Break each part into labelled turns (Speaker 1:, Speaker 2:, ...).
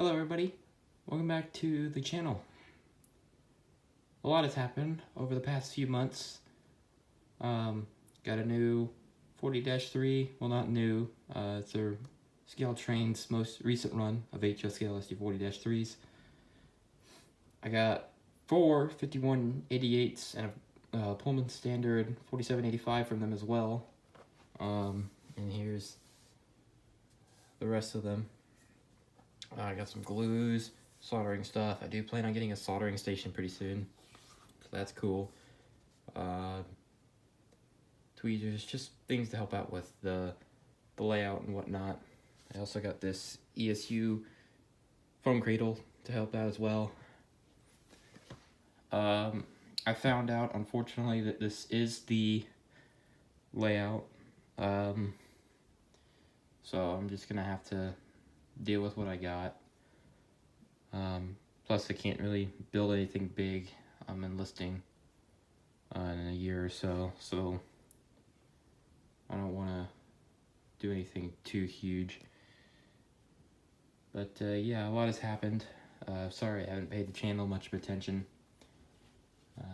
Speaker 1: Hello everybody, welcome back to the channel. A lot has happened over the past few months. Got a new 40-3, well not new, it's our Scale Train's most recent run of HO Scale SD 40-3s. I got 4 5188s and a Pullman Standard 4785 from them as well. And here's the rest of them. I got some glues, soldering stuff. I do plan on getting a soldering station pretty soon, so that's cool. Tweezers, just things to help out with the layout and whatnot. I also got this ESU foam cradle to help out as well. I found out, unfortunately, that this is the layout, so I'm just gonna have to deal with what I got. Plus I can't really build anything big. I'm enlisting in a year or so, so I don't want to do anything too huge. But yeah, a lot has happened. Sorry I haven't paid the channel much of attention.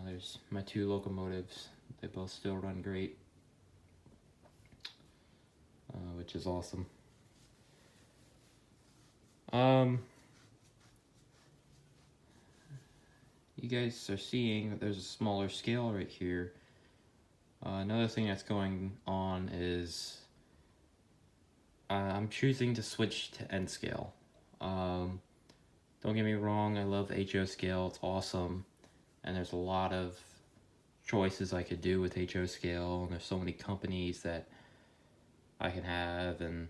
Speaker 1: There's my 2 locomotives. They both still run great, which is awesome. You guys are seeing that there's a smaller scale right here. Another thing that's going on is I'm choosing to switch to N scale. Don't get me wrong, I love HO scale, it's awesome, and there's a lot of choices I could do with HO scale, and there's so many companies that I can have, and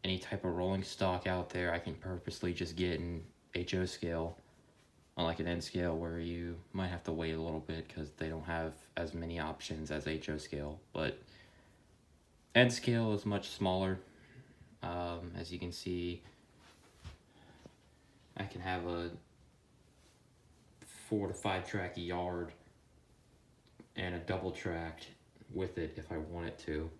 Speaker 1: any type of rolling stock out there I can purposely just get in HO scale, unlike an N scale where you might have to wait a little bit because they don't have as many options as HO scale. But N scale is much smaller. As you can see, I can have a 4 to 5 track yard and a double track with it if I wanted to.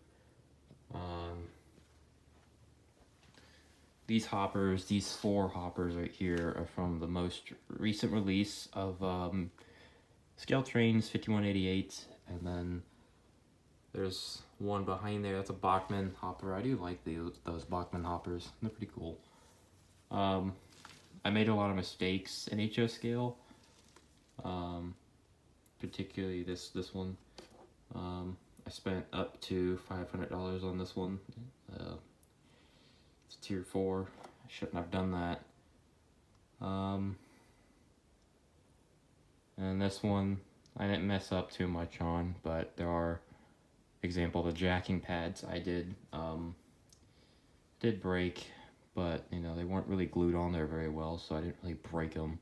Speaker 1: These hoppers, these 4 hoppers right here, are from the most recent release of Scale Train's 5188, and then there's one behind there, that's a Bachmann hopper. I do like those Bachmann hoppers, they're pretty cool. I made a lot of mistakes in HO scale, particularly this one. I spent up to $500 on this one. It's tier 4. I shouldn't have done that. And this one I didn't mess up too much on, but there are, example, the jacking pads I did break, but you know, they weren't really glued on there very well, so I didn't really break them.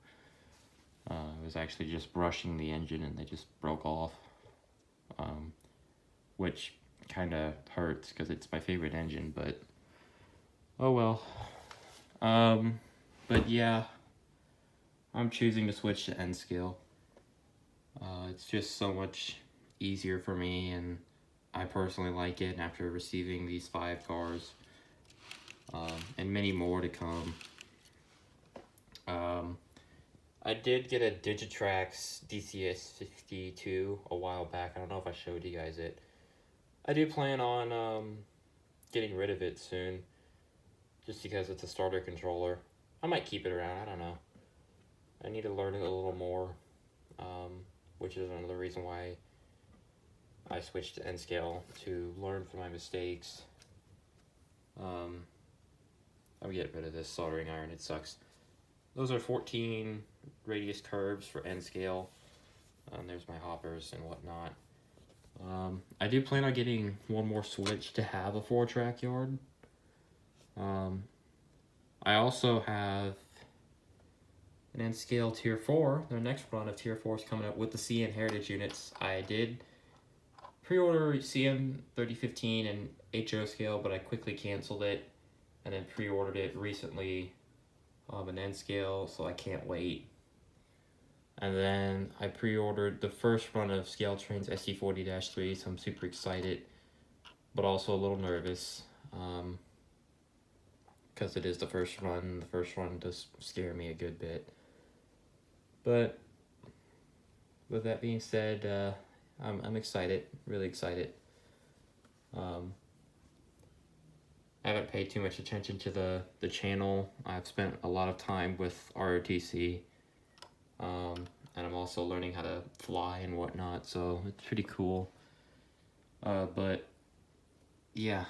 Speaker 1: It was actually just brushing the engine and they just broke off, which kind of hurts because it's my favorite engine, but oh well. But yeah, I'm choosing to switch to N scale. It's just so much easier for me, and I personally like it after receiving these 5 cars, and many more to come. I did get a Digitrax DCS52 a while back. I don't know if I showed you guys it. I do plan on getting rid of it soon, just because it's a starter controller. I might keep it around, I don't know. I need to learn it a little more, which is another reason why I switched to N scale, to learn from my mistakes. I'll get rid of this soldering iron, it sucks. Those are 14 radius curves for N scale. There's my hoppers and whatnot. I do plan on getting one more switch to have a 4-track yard. I also have an N scale tier 4. Their next run of tier 4 is coming up with the CN Heritage units. I did pre-order CM 3015 and HO scale, but I quickly canceled it and then pre-ordered it recently an N scale, so I can't wait. And then I pre-ordered the first run of Scale Train's SD 40-3, so I'm super excited, but also a little nervous. because it is the first run. The first run does scare me a good bit. But with that being said, I'm excited, really excited. I haven't paid too much attention to the channel. I've spent a lot of time with ROTC, and I'm also learning how to fly and whatnot, so it's pretty cool. But yeah,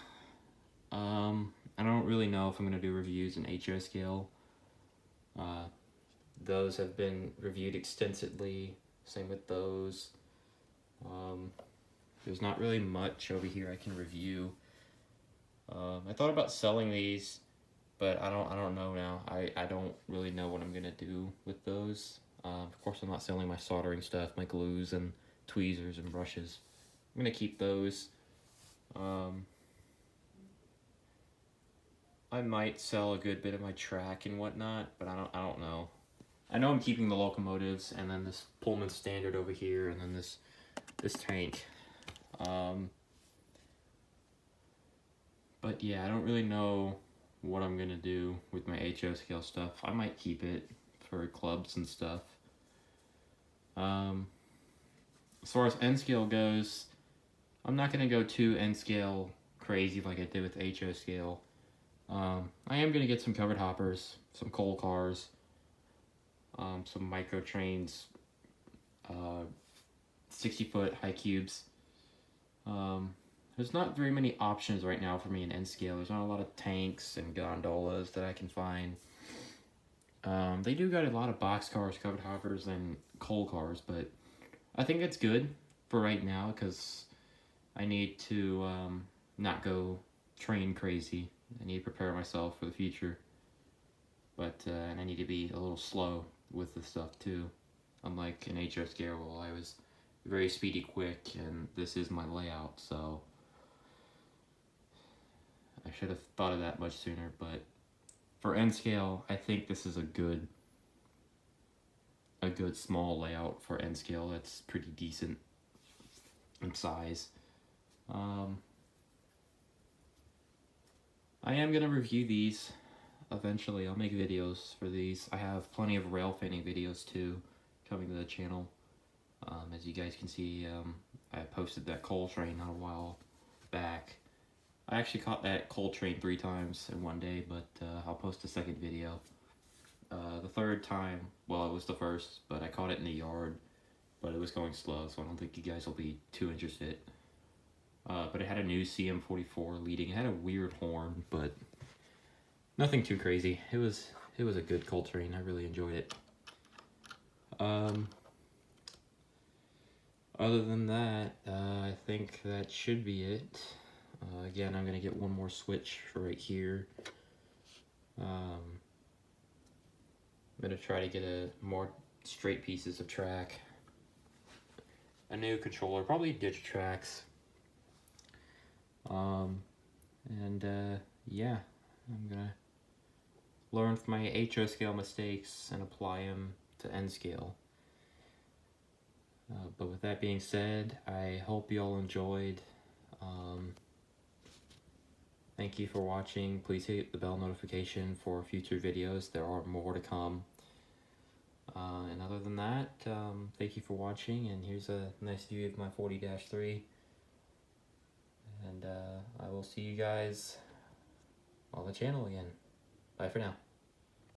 Speaker 1: I don't really know if I'm gonna do reviews in HO scale. Those have been reviewed extensively. Same with those. There's not really much over here I can review. I thought about selling these, but I don't know now. I don't really know what I'm gonna do with those. Of course, I'm not selling my soldering stuff, my glues and tweezers and brushes. I'm gonna keep those. I might sell a good bit of my track and whatnot, but I don't know. I know I'm keeping the locomotives, and then this Pullman Standard over here, and then this tank. But yeah, I don't really know what I'm gonna do with my HO scale stuff. I might keep it for clubs and stuff. As far as N scale goes, I'm not gonna go too N scale crazy like I did with HO scale. I am gonna get some covered hoppers, some coal cars, some micro trains, 60-foot high cubes. There's not very many options right now for me in N scale. There's not a lot of tanks and gondolas that I can find. They do got a lot of box cars, covered hoppers, and coal cars, but I think it's good for right now because I need to not go train crazy. I need to prepare myself for the future. But and I need to be a little slow with the stuff too. Unlike in HO scale, well, I was very speedy, quick, and this is my layout, so I should have thought of that much sooner. But for N scale, I think this is a good small layout for N scale. That's pretty decent in size. I am gonna review these eventually. I'll make videos for these. I have plenty of rail fanning videos too coming to the channel. As you guys can see, I posted that coal train not a while back. I actually caught that coal train 3 times in one day, but I'll post a second video. The third time, well, it was the first, but I caught it in the yard, but it was going slow, so I don't think you guys will be too interested. But it had a new CM44 leading. It had a weird horn, but nothing too crazy. It was a good coal train. I really enjoyed it. Other than that, I think that should be it. Again, I'm gonna get one more switch for right here. I'm gonna try to get more straight pieces of track. A new controller, probably Digitrax. Yeah, I'm gonna learn from my HO scale mistakes and apply them to N scale. But with that being said, I hope you all enjoyed. Thank you for watching. Please hit the bell notification for future videos. There are more to come. And other than that, thank you for watching, and here's a nice view of my 40-3. And I will see you guys on the channel again. Bye for now.